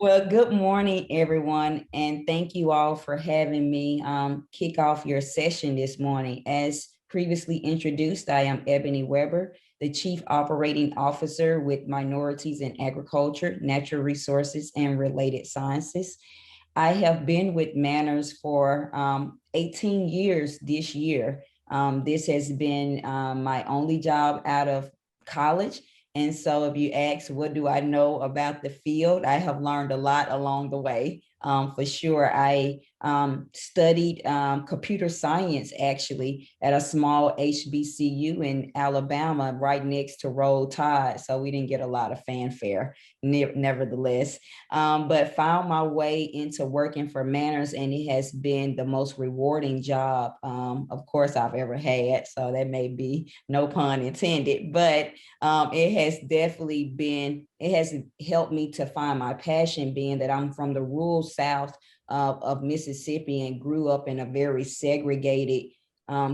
Well, good morning, everyone, and thank you all for having me kick off your session this morning. As previously introduced, I am Ebony Webber, the Chief Operating Officer with Minorities in Agriculture, Natural Resources, and Related Sciences. I have been with MANRRS for 18 years this year. This has been my only job out of college. And so if you ask, what do I know about the field? I have learned a lot along the way. For sure, I studied computer science actually at a small HBCU in Alabama, right next to Roll Tide. So we didn't get a lot of fanfare, nevertheless. But found my way into working for MANRRS, and it has been the most rewarding job, of course, I've ever had. So that may be no pun intended, but it has definitely been, it has helped me to find my passion, being that I'm from the rural South of Mississippi and grew up in a very segregated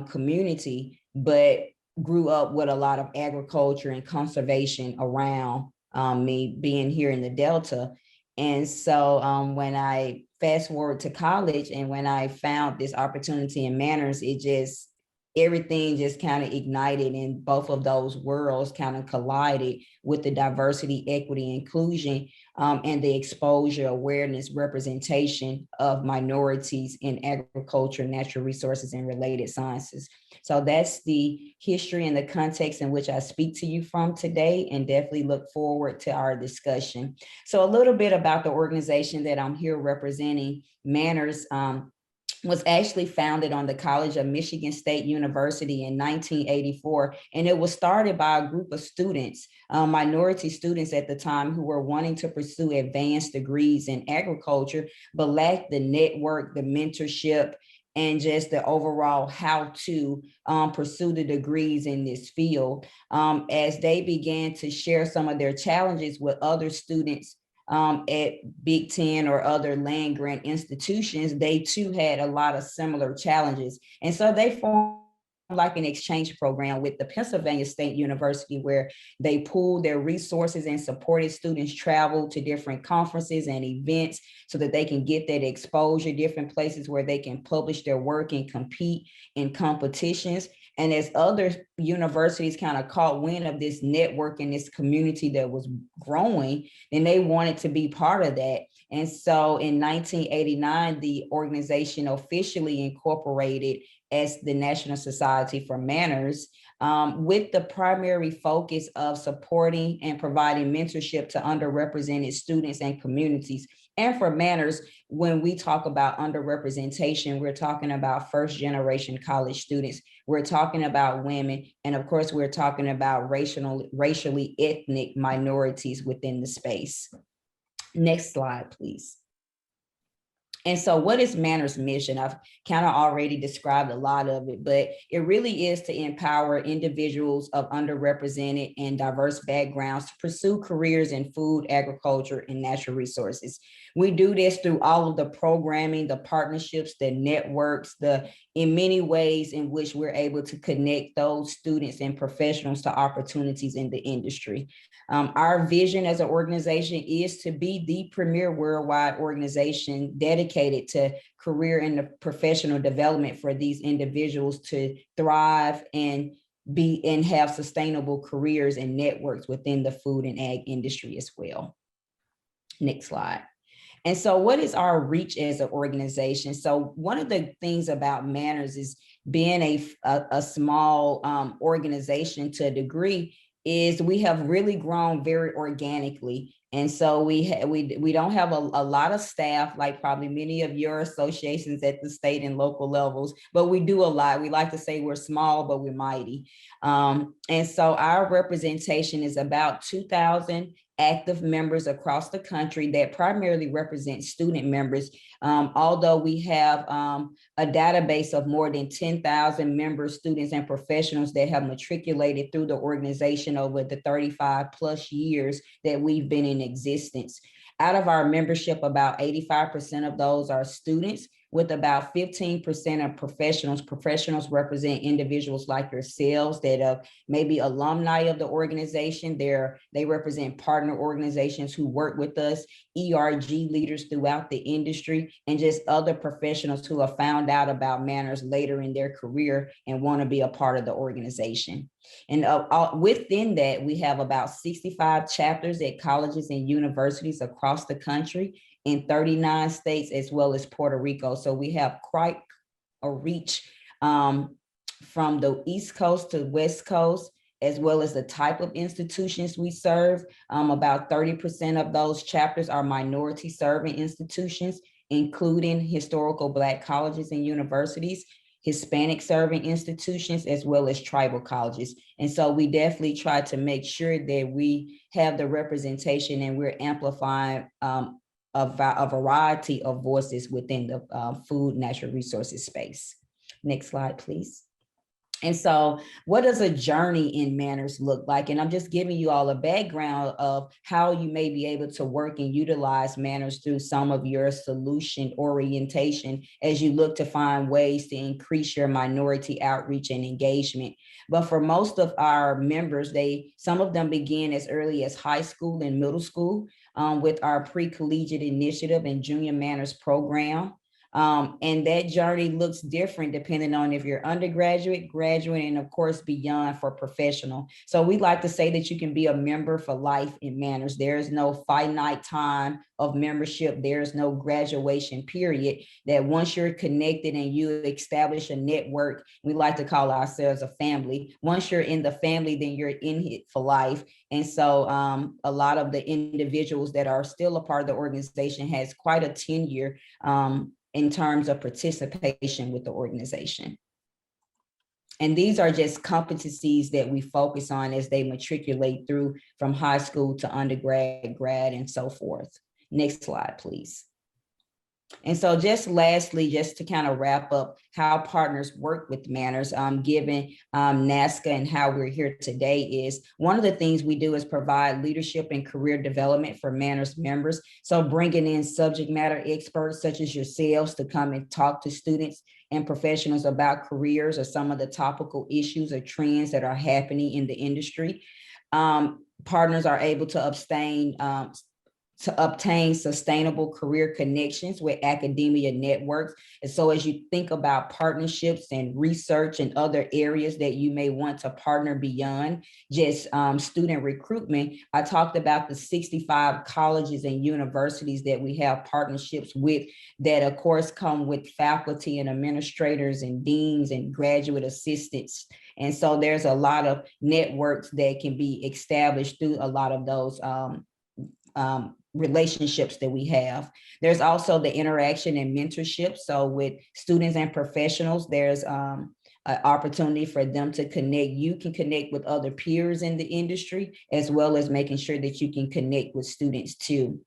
community, but grew up with a lot of agriculture and conservation around me being here in the Delta. And so when I fast forward to college and when I found this opportunity in MANRRS, it just, everything just kind of ignited, and both of those worlds kind of collided with the diversity, equity, inclusion, and the exposure, awareness, representation of minorities in agriculture, natural resources, and related sciences. So that's the history and the context in which I speak to you from today, and definitely look forward to our discussion. So a little bit about the organization that I'm here representing. MANRRS was actually founded on the College of Michigan State University in 1984. And it was started by a group of students, minority students at the time, who were wanting to pursue advanced degrees in agriculture, but lacked the network, the mentorship, and just the overall how to pursue the degrees in this field. As they began to share some of their challenges with other students at Big Ten or other land grant institutions, they too had a lot of similar challenges. And so they formed like an exchange program with the Pennsylvania State University, where they pooled their resources and supported students travel to different conferences and events so that they can get that exposure, different places where they can publish their work and compete in competitions. And as other universities kind of caught wind of this network and this community that was growing, then they wanted to be part of that. And so in 1989, the organization officially incorporated as the National Society for MANRRS, with the primary focus of supporting and providing mentorship to underrepresented students and communities. And for MANRRS, when we talk about underrepresentation, we're talking about first generation college students, we're talking about women, and of course, we're talking about racially ethnic minorities within the space. Next slide, please. And so what is MANRRS Mission? I've kind of already described a lot of it, but it really is to empower individuals of underrepresented and diverse backgrounds to pursue careers in food, agriculture, and natural resources. We do this through all of the programming, the partnerships, the networks, in many ways in which we're able to connect those students and professionals to opportunities in the industry. Our vision as an organization is to be the premier worldwide organization dedicated to career and professional development for these individuals to thrive and have sustainable careers and networks within the food and ag industry as well. Next slide. And so what is our reach as an organization? So one of the things about MANRRS is being a small organization to a degree is we have really grown very organically. And so we don't have a lot of staff like probably many of your associations at the state and local levels, but we do a lot. We like to say we're small, but we're mighty. And so our representation is about 2,000 active members across the country that primarily represent student members. Although we have a database of more than 10,000 members, students, and professionals that have matriculated through the organization over the 35 plus years that we've been in existence. Out of our membership, about 85% of those are students, with about 15% of professionals. Professionals represent individuals like yourselves that are maybe alumni of the organization. They represent partner organizations who work with us, ERG leaders throughout the industry, and just other professionals who have found out about MANRRS later in their career and want to be a part of the organization. And within that, we have about 65 chapters at colleges and universities across the country in 39 states, as well as Puerto Rico. So we have quite a reach from the East Coast to West Coast, as well as the type of institutions we serve. About 30% of those chapters are minority serving institutions, including historical Black colleges and universities, Hispanic serving institutions, as well as tribal colleges. And so we definitely try to make sure that we have the representation and we're amplifying a variety of voices within the food natural resources space. Next slide, please. And so what does a journey in MANRRS look like? And I'm just giving you all a background of how you may be able to work and utilize MANRRS through some of your solution orientation as you look to find ways to increase your minority outreach and engagement. But for most of our members, some of them begin as early as high school and middle school with our pre-collegiate initiative and junior MANRRS program. And that journey looks different depending on if you're undergraduate, graduate, and of course beyond for professional. So we like to say that you can be a member for life in MANRRS. There is no finite time of membership. There is no graduation period. That once you're connected and you establish a network, we like to call ourselves a family. Once you're in the family, then you're in it for life. And so a lot of the individuals that are still a part of the organization has quite a tenure in terms of participation with the organization. And these are just competencies that we focus on as they matriculate through from high school to undergrad, grad, and so forth. Next slide, please. And so just lastly, just to kind of wrap up how partners work with MANRRS, given NASCA and how we're here today, is one of the things we do is provide leadership and career development for MANRRS members. So bringing in subject matter experts such as yourselves to come and talk to students and professionals about careers or some of the topical issues or trends that are happening in the industry. Partners are able to obtain sustainable career connections with academia networks. And so as you think about partnerships and research and other areas that you may want to partner beyond just student recruitment, I talked about the 65 colleges and universities that we have partnerships with that of course come with faculty and administrators and deans and graduate assistants. And so there's a lot of networks that can be established through a lot of those relationships that we have. There's also the interaction and mentorship. So with students and professionals, there's an opportunity for them to connect. You can connect with other peers in the industry, as well as making sure that you can connect with students too.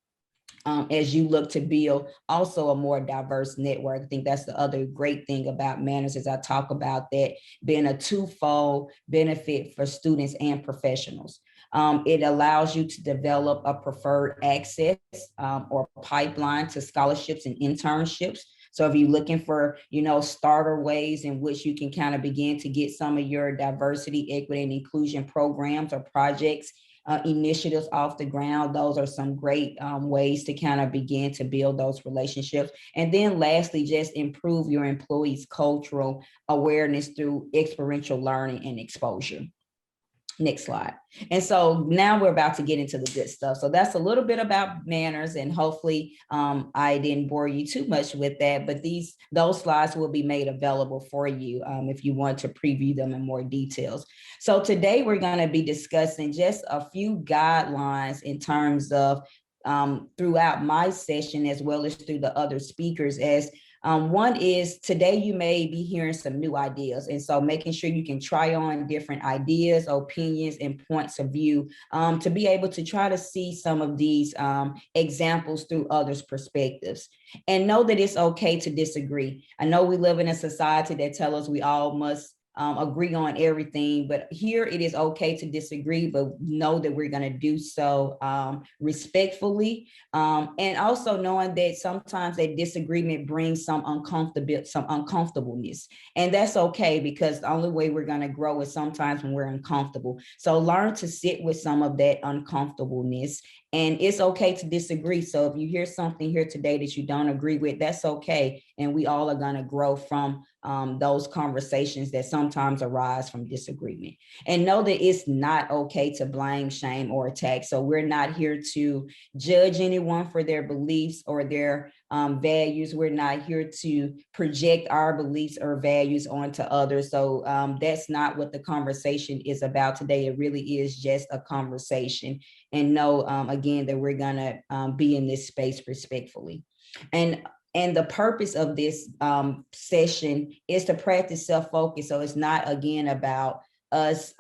As you look to build also a more diverse network. I think that's the other great thing about MANRRS, as I talk about that being a twofold benefit for students and professionals. It allows you to develop a preferred access or pipeline to scholarships and internships. So if you're looking for, starter ways in which you can kind of begin to get some of your diversity, equity, and inclusion programs or projects, initiatives off the ground, those are some great ways to kind of begin to build those relationships. And then lastly, just improve your employees' cultural awareness through experiential learning and exposure. Next slide. And so now we're about to get into the good stuff. So that's a little bit about MANRRS, and hopefully I didn't bore you too much with that, but those slides will be made available for you if you want to preview them in more details. So today we're going to be discussing just a few guidelines in terms of throughout my session, as well as through the other speakers. As one is, today you may be hearing some new ideas. And so making sure you can try on different ideas, opinions, and points of view to be able to try to see some of these examples through others' perspectives. And know that it's okay to disagree. I know we live in a society that tells us we all must agree on everything, but here it is okay to disagree, but know that we're going to do so respectfully, and also knowing that sometimes that disagreement brings some uncomfortableness, and that's okay, because the only way we're going to grow is sometimes when we're uncomfortable. So learn to sit with some of that uncomfortableness, and it's okay to disagree. So if you hear something here today that you don't agree with, that's okay. And we all are going to grow from those conversations that sometimes arise from disagreement. And know that it's not okay to blame, shame, or attack. So we're not here to judge anyone for their beliefs or their values. We're not here to project our beliefs or values onto others. So that's not what the conversation is about today. It really is just a conversation. And know, again, that we're gonna be in this space respectfully. And the purpose of this session is to practice self-focus. So it's not, again, about us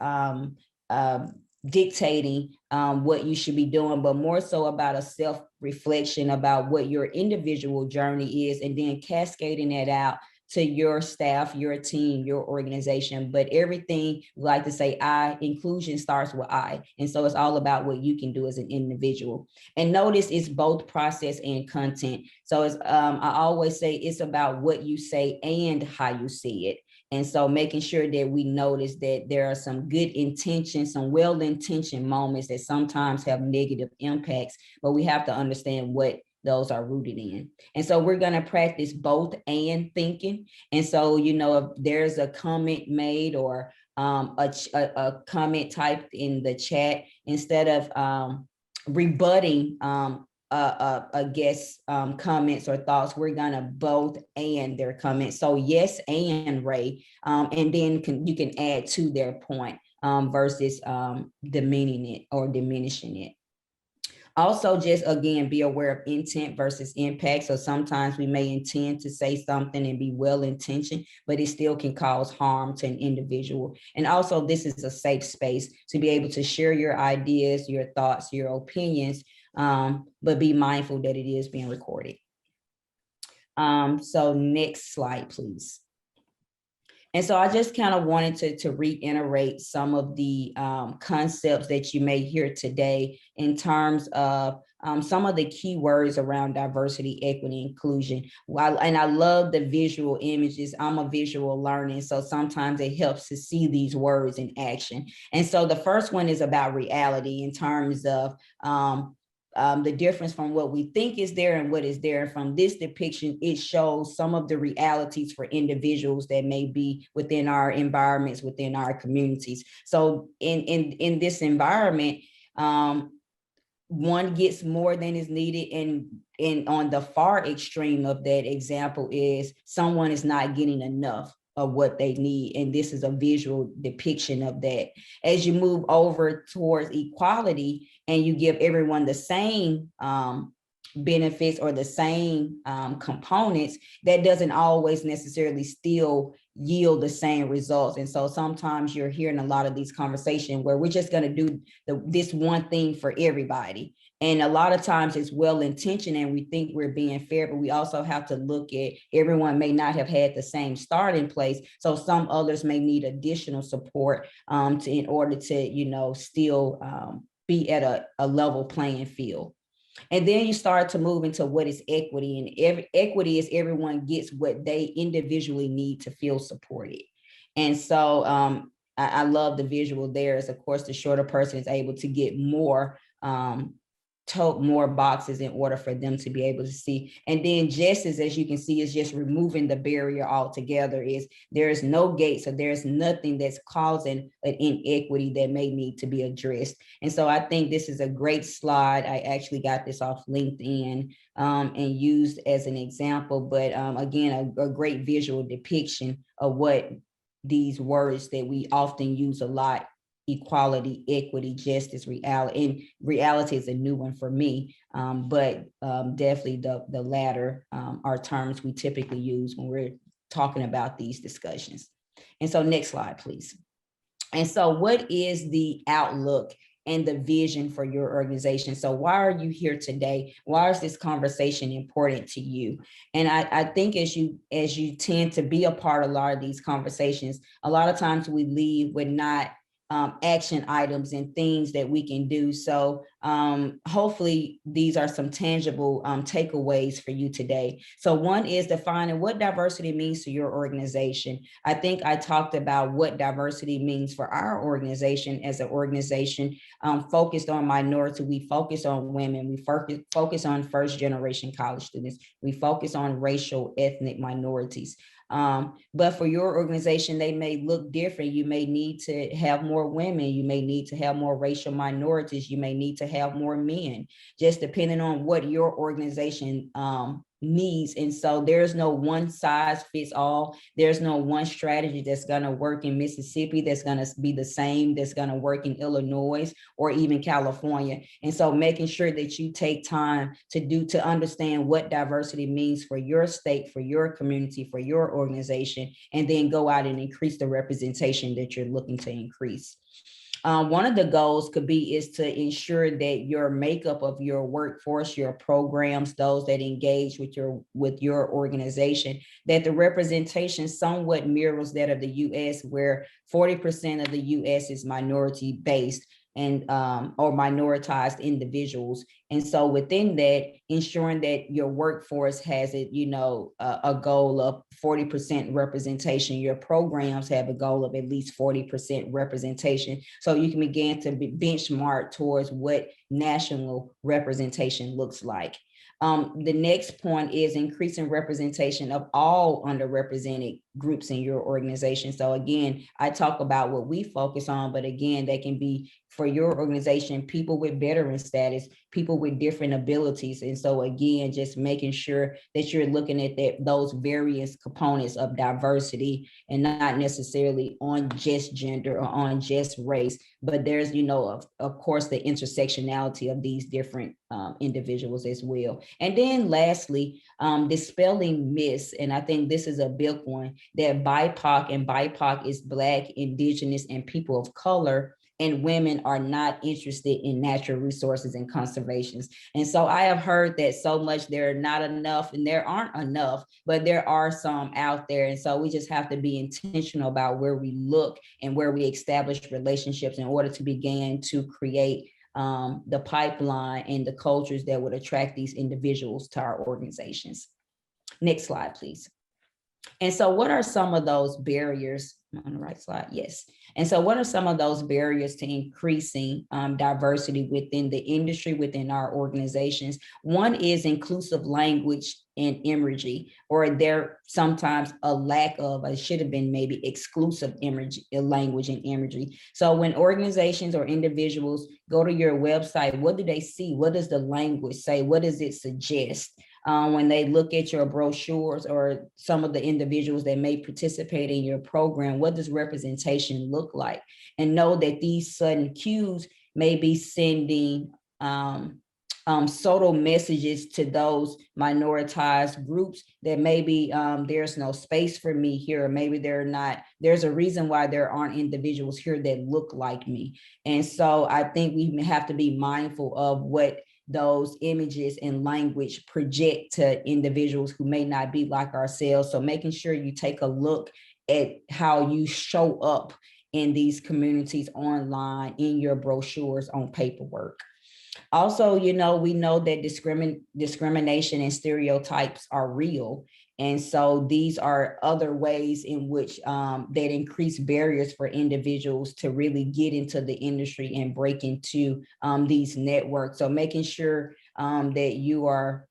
dictating what you should be doing, but more so about a self-reflection about what your individual journey is, and then cascading that out to your staff, your team, your organization. But everything, we like to say, inclusion starts with I. And so it's all about what you can do as an individual. And notice it's both process and content. So it's, I always say it's about what you say and how you see it. And so making sure that we notice that there are some good intentions, some well-intentioned moments that sometimes have negative impacts, but we have to understand what those are rooted in. And so we're going to practice both and thinking. And so, you know, if there's a comment made or a comment typed in the chat, instead of rebutting a guest's comments or thoughts, we're going to both and their comments. So yes, and Ray, and then you can add to their point versus demeaning it or diminishing it. Also, just again, be aware of intent versus impact. So sometimes we may intend to say something and be well-intentioned, but it still can cause harm to an individual. And also, this is a safe space to be able to share your ideas, your thoughts, your opinions, but be mindful that it is being recorded. So next slide, please. And so I just kind of wanted to reiterate some of the concepts that you may hear today in terms of some of the key words around diversity, equity, inclusion. And I love the visual images. I'm a visual learner, so sometimes it helps to see these words in action. And so the first one is about reality in terms of the difference from what we think is there and what is there. And from this depiction, it shows some of the realities for individuals that may be within our environments, within our communities. So in this environment, one gets more than is needed, and on the far extreme of that example is someone is not getting enough of what they need. And this is a visual depiction of that. As you move over towards equality and you give everyone the same benefits or the same components, that doesn't always necessarily still yield the same results. And so sometimes you're hearing a lot of these conversations where we're just going to do this one thing for everybody. And a lot of times it's well-intentioned and we think we're being fair, but we also have to look at everyone may not have had the same starting place. So some others may need additional support in order to, you know, still be at a level playing field. And then you start to move into what is equity. And equity is everyone gets what they individually need to feel supported. And so I love the visual there. Is, of course, the shorter person is able to get more more boxes in order for them to be able to see. And then justice, as you can see, is just removing the barrier altogether. Is there is no gate, so there's nothing that's causing an inequity that may need to be addressed. And so I think this is a great slide. I actually got this off LinkedIn and used as an example, but again, a great visual depiction of what these words that we often use a lot: equality, equity, justice, reality. And reality is a new one for me, but definitely the latter are terms we typically use when we're talking about these discussions. And so next slide, please. And so what is the outlook and the vision for your organization. So why are you here today? Why is this conversation important to you? And I think as you tend to be a part of a lot of these conversations, a lot of times we leave with not action items and things that we can do. So hopefully these are some tangible takeaways for you today. So one is defining what diversity means to your organization. I think I talked about what diversity means for our organization as an organization focused on minority. We focus on women. We focus on first generation college students. We focus on racial, ethnic minorities. But for your organization, they may look different. You may need to have more women. You may need to have more racial minorities. You may need to have more men, just depending on what your organization needs. And so there's no one size fits all. There's no one strategy that's going to work in Mississippi that's going to be the same that's going to work in Illinois or even California. And so making sure that you take time to understand what diversity means for your state, for your community, for your organization, and then go out and increase the representation that you're looking to increase. One of the goals could be is to ensure that your makeup of your workforce, your programs, those that engage with your organization, that the representation somewhat mirrors that of the U.S., where 40% of the U.S. is minority based and or minoritized individuals. And so within that, ensuring that your workforce has it, a goal of 40% representation. Your programs have a goal of at least 40% representation. So you can begin to benchmark towards what national representation looks like. The next point is increasing representation of all underrepresented groups in your organization. So again, I talk about what we focus on, but again, they can be for your organization, people with veteran status, people with different abilities. And so again, just making sure that you're looking at those various components of diversity and not necessarily on just gender or on just race, but there's, of course, the intersectionality of these different individuals as well. And then lastly, dispelling myths. And I think this is a big one, that BIPOC, and BIPOC is Black, Indigenous, and people of color, and women are not interested in natural resources and conservations. And so I have heard that so much, there are not enough, and there aren't enough, but there are some out there. And so we just have to be intentional about where we look and where we establish relationships in order to begin to create the pipeline and the cultures that would attract these individuals to our organizations. Next slide, please. And so what are some of those barriers? On the right slide, yes. And so what are some of those barriers to increasing diversity within the industry, within our organizations? One is inclusive language and imagery, or there sometimes a lack of, it should have been maybe exclusive language and imagery. So when organizations or individuals go to your website, what do they see? What does the language say? What does it suggest? When they look at your brochures or some of the individuals that may participate in your program, what does representation look like? And know that these sudden cues may be sending subtle messages to those minoritized groups that maybe there's no space for me here, or maybe there's a reason why there aren't individuals here that look like me. And so I think we have to be mindful of what those images and language project to individuals who may not be like ourselves. So making sure you take a look at how you show up in these communities online, in your brochures, on paperwork. Also, we know that discrimination and stereotypes are real. And so these are other ways in which that increase barriers for individuals to really get into the industry and break into these networks. So making sure that you are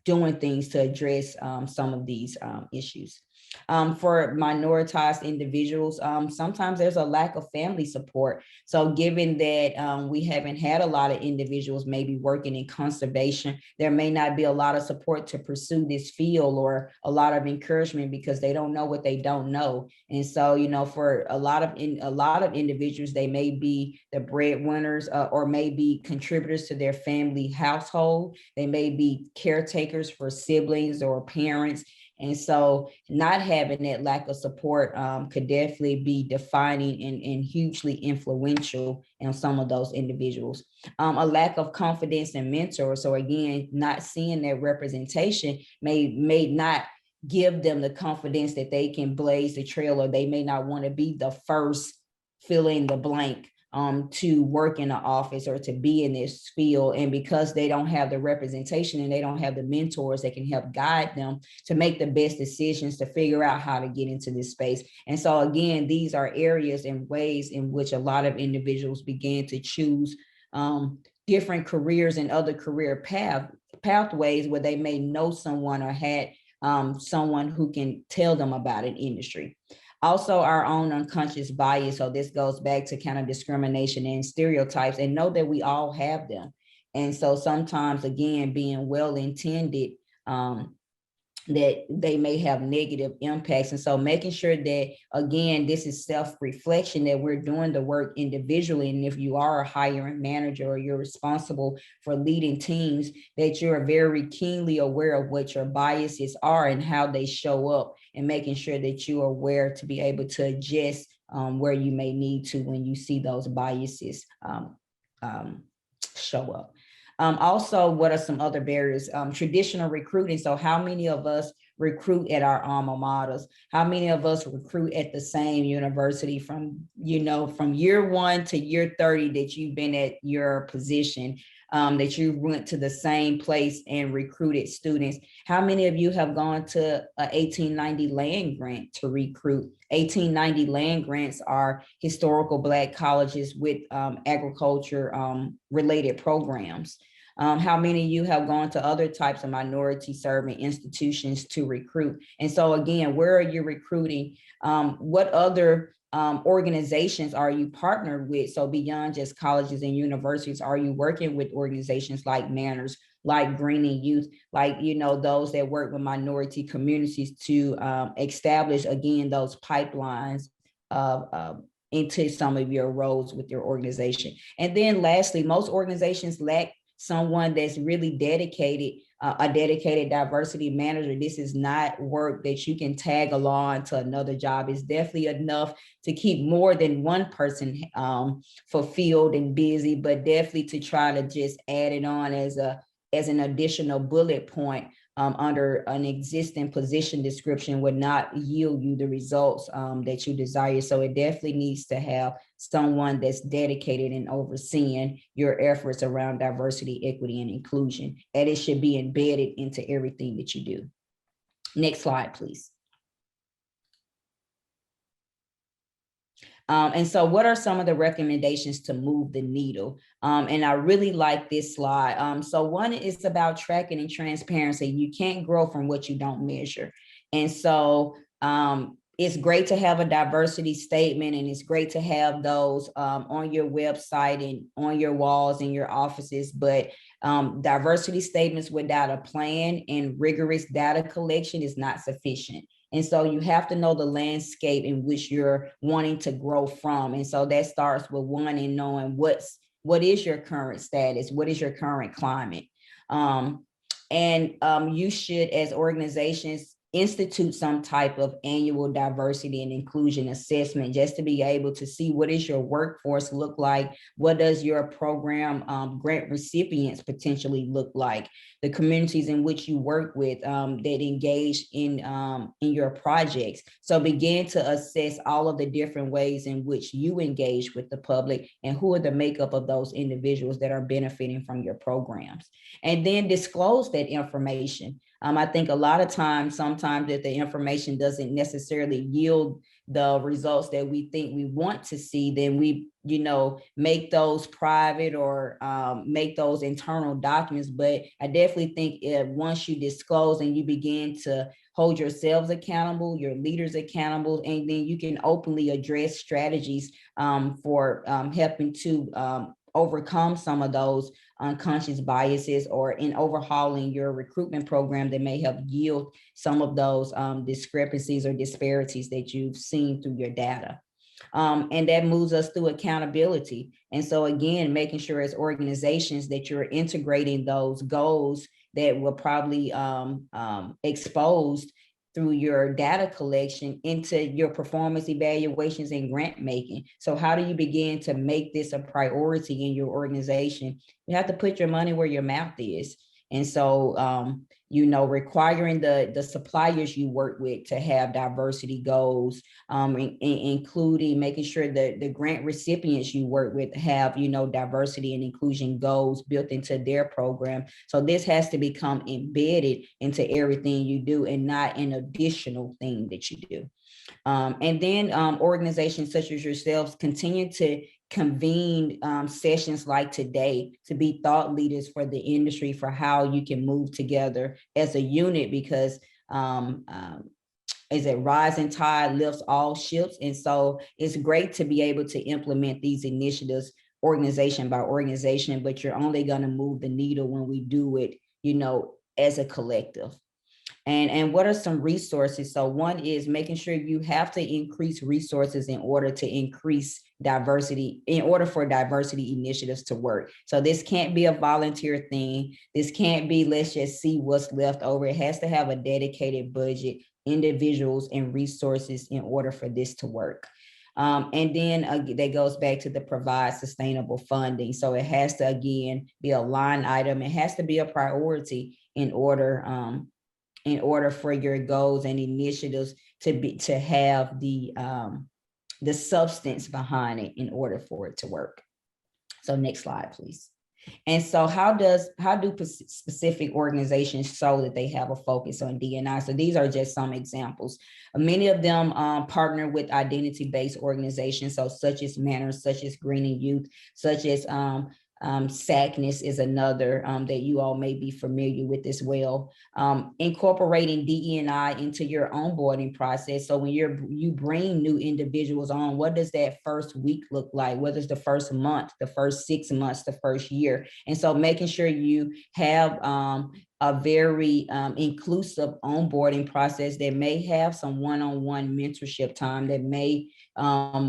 doing things to address some of these issues. For minoritized individuals, sometimes there's a lack of family support. So given that we haven't had a lot of individuals maybe working in conservation, there may not be a lot of support to pursue this field, or a lot of encouragement, because they don't know what they don't know. And so, for a lot of individuals, they may be the breadwinners or may be contributors to their family household. They may be caretakers for siblings or parents. And so not having that lack of support could definitely be defining and hugely influential in some of those individuals. A lack of confidence in mentors. So again, not seeing that representation may not give them the confidence that they can blaze the trail, or they may not want to be the first fill in the blank to work in the office or to be in this field. And because they don't have the representation and they don't have the mentors that can help guide them to make the best decisions to figure out how to get into this space. And so again, these are areas and ways in which a lot of individuals begin to choose different careers and other career pathways where they may know someone or had someone who can tell them about an industry. Also, our own unconscious bias. So this goes back to kind of discrimination and stereotypes, and know that we all have them. And so sometimes, again, being well-intended, that they may have negative impacts. And so making sure that, again, this is self-reflection, that we're doing the work individually. And if you are a hiring manager or you're responsible for leading teams, that you're very keenly aware of what your biases are and how they show up, and making sure that you are aware to be able to adjust where you may need to when you see those biases show up. Also, what are some other barriers? Traditional recruiting. So how many of us recruit at our alma maters? How many of us recruit at the same university from year 1 to year 30 that you've been at your position, that you went to the same place and recruited students? How many of you have gone to a 1890 land grant to recruit? 1890 land grants are historical Black colleges with agriculture related programs. How many of you have gone to other types of minority serving institutions to recruit? And so again, where are you recruiting? What other organizations are you partnered with? So beyond just colleges and universities, are you working with organizations like MANRRS, like Greening Youth, like, those that work with minority communities to establish, again, those pipelines into some of your roles with your organization? And then lastly, most organizations lack someone that's really dedicated, a dedicated diversity manager. This is not work that you can tag along to another job. It's definitely enough to keep more than one person fulfilled and busy, but definitely to try to just add it on as an additional bullet point under an existing position description would not yield you the results that you desire. So it definitely needs to have someone that's dedicated and overseeing your efforts around diversity, equity, and inclusion. And it should be embedded into everything that you do. Next slide, please. And so what are some of the recommendations to move the needle? And I really like this slide. So one is about tracking and transparency. You can't grow from what you don't measure. And so it's great to have a diversity statement, and it's great to have those on your website and on your walls in your offices, but diversity statements without a plan and rigorous data collection is not sufficient. And so you have to know the landscape in which you're wanting to grow from. And so that starts with one, in knowing what is your current status, what is your current climate. You should, as organizations, institute some type of annual diversity and inclusion assessment, just to be able to see what is your workforce look like, what does your program grant recipients potentially look like, the communities in which you work with that engage in your projects. So begin to assess all of the different ways in which you engage with the public, and who are the makeup of those individuals that are benefiting from your programs. And then disclose that information. I think a lot of times, sometimes that the information doesn't necessarily yield the results that we think we want to see, then we, make those private or make those internal documents. But I definitely think once you disclose and you begin to hold yourselves accountable, your leaders accountable, and then you can openly address strategies for helping to overcome some of those unconscious biases, or in overhauling your recruitment program that may help yield some of those discrepancies or disparities that you've seen through your data. And that moves us through accountability. And so again, making sure as organizations that you're integrating those goals that were probably exposed through your data collection into your performance evaluations and grant making. So how do you begin to make this a priority in your organization? You have to put your money where your mouth is. And so, you know, requiring the suppliers you work with to have diversity goals, including making sure that the grant recipients you work with have, you know, diversity and inclusion goals built into their program. So this has to become embedded into everything you do and not an additional thing that you do. And then organizations such as yourselves continue to convene sessions like today to be thought leaders for the industry for how you can move together as a unit, because is it rising tide lifts all ships. And so it's great to be able to implement these initiatives organization by organization, but you're only going to move the needle when we do it, you know, as a collective. And what are some resources? So one is making sure you have to increase resources in order to increase diversity, in order for diversity initiatives to work. So this can't be a volunteer thing. This can't be, let's just see what's left over. It has to have a dedicated budget, individuals, and resources in order for this to work. And then that goes back to the provide sustainable funding. So it has to, again, be a line item. It has to be a priority in order for your goals and initiatives to have the substance behind it in order for it to work. So next slide, please. And so how do specific organizations show that they have a focus on D&I? So these are just some examples. Many of them partner with identity-based organizations, so such as MANRRS, such as Green and Youth, such as SACNES is another that you all may be familiar with as well. Incorporating DE&I into your onboarding process. So when you bring new individuals on, what does that first week look like? What is the first month, the first 6 months, the first year? And so making sure you have a very inclusive onboarding process that may have some one-on-one mentorship time, that may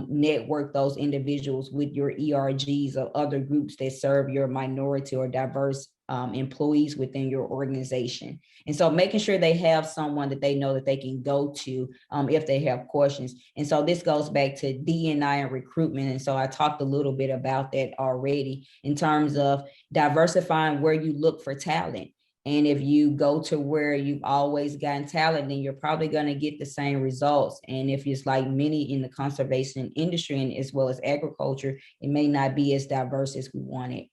network those individuals with your ERGs or other groups that serve your minority or diverse employees within your organization. And so making sure they have someone that they know that they can go to if they have questions. And so this goes back to D&I and recruitment. And so I talked a little bit about that already in terms of diversifying where you look for talent. And if you go to where you've always gotten talent, then you're probably going to get the same results. And if it's like many in the conservation industry and as well as agriculture, it may not be as diverse as we want it.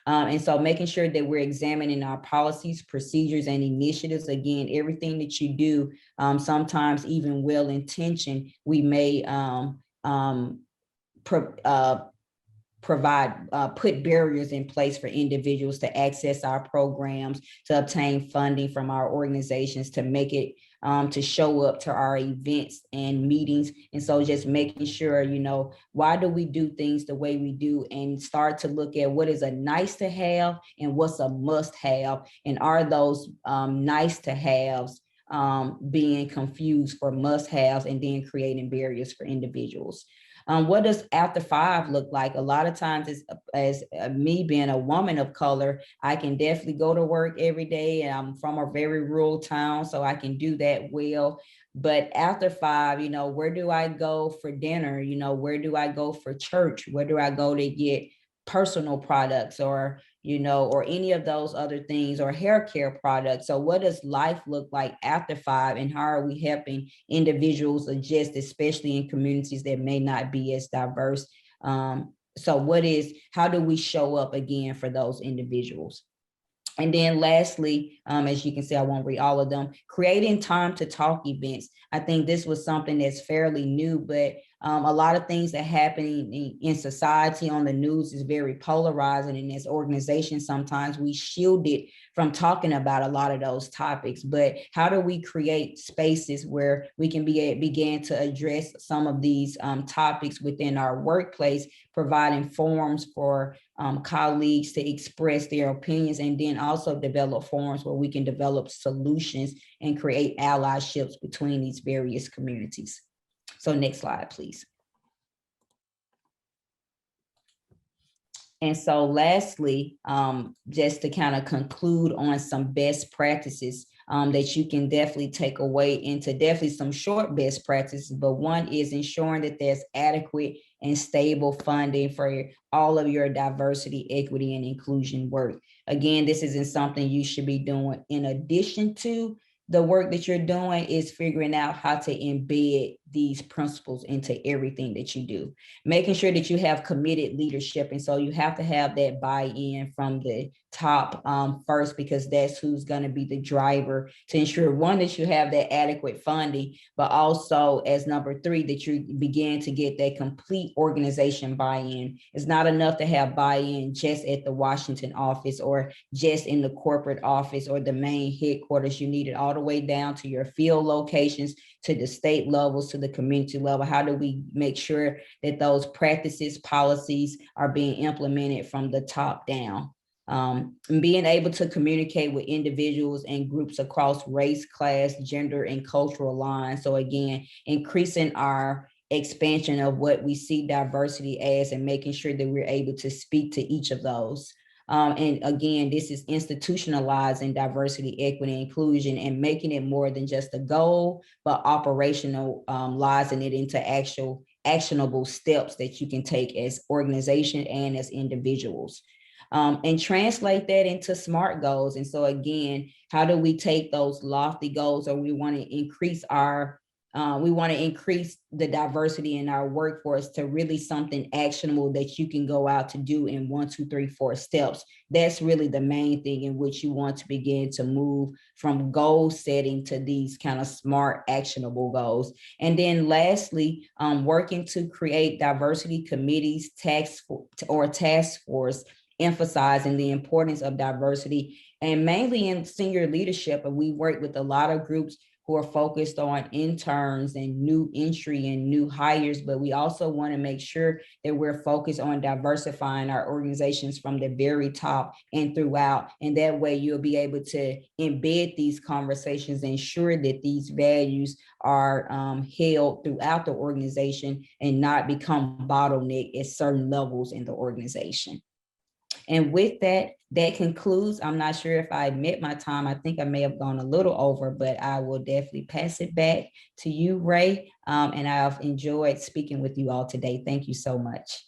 And so making sure that we're examining our policies, procedures, and initiatives. Again, everything that you do, sometimes even well-intentioned, we may put barriers in place for individuals to access our programs, to obtain funding from our organizations, to make it, to show up to our events and meetings. And so just making sure, you know, why do we do things the way we do, and start to look at what is a nice to have and what's a must have. And are those nice to haves being confused for must haves, and then creating barriers for individuals. What does after 5 look like? A lot of times, as me being a woman of color, I can definitely go to work every day, and I'm from a very rural town, so I can do that well. But after 5, you know, where do I go for dinner? You know, where do I go for church? Where do I go to get personal products, or, you know, or any of those other things, or hair care products? So what does life look like after 5, and how are we helping individuals adjust, especially in communities that may not be as diverse? So how do we show up again for those individuals? And then lastly, as you can see, I won't read all of them, creating time to talk events. I think this was something that's fairly new, but a lot of things that happen in society on the news is very polarizing. And as organizations, sometimes we shield it from talking about a lot of those topics. But how do we create spaces where we can begin to address some of these topics within our workplace, providing forums for colleagues to express their opinions, and then also develop forums where we can develop solutions and create allyships between these various communities. So next slide, please. And so lastly, just to kind of conclude on some best practices, that you can definitely take away into definitely some short best practices. But one is ensuring that there's adequate and stable funding for all of your diversity, equity, and inclusion work. Again, this isn't something you should be doing in addition to the work that you're doing, is figuring out how to embed these principles into everything that you do, making sure that you have committed leadership. And so you have to have that buy-in from the top first, because that's who's going to be the driver to ensure, one, that you have that adequate funding, but also as number three, that you begin to get that complete organization buy-in. It's not enough to have buy-in just at the Washington office or just in the corporate office or the main headquarters. You need it all the way down to your field locations, to the state levels, to the community level. How do we make sure that those practices, policies are being implemented from the top down? And being able to communicate with individuals and groups across race, class, gender, and cultural lines. So again, increasing our expansion of what we see diversity as, and making sure that we're able to speak to each of those. And again, this is institutionalizing diversity, equity, inclusion, and making it more than just a goal, but operationalizing it into actionable steps that you can take as organization and as individuals. And translate that into SMART goals. And so again, how do we take those lofty goals, or we want to increase the diversity in our workforce to really something actionable that you can go out to do in 1, 2, 3, 4 steps. That's really the main thing in which you want to begin to move from goal setting to these kind of SMART actionable goals. And then lastly, working to create diversity committees, task force, emphasizing the importance of diversity, and mainly in senior leadership. And we work with a lot of groups who are focused on interns and new entry and new hires, but we also want to make sure that we're focused on diversifying our organizations from the very top and throughout. And that way you'll be able to embed these conversations, ensure that these values are held throughout the organization and not become bottleneck at certain levels in the organization. And with that, that concludes. I'm not sure if I met my time. I think I may have gone a little over, but I will definitely pass it back to you, Ray. And I've enjoyed speaking with you all today. Thank you so much.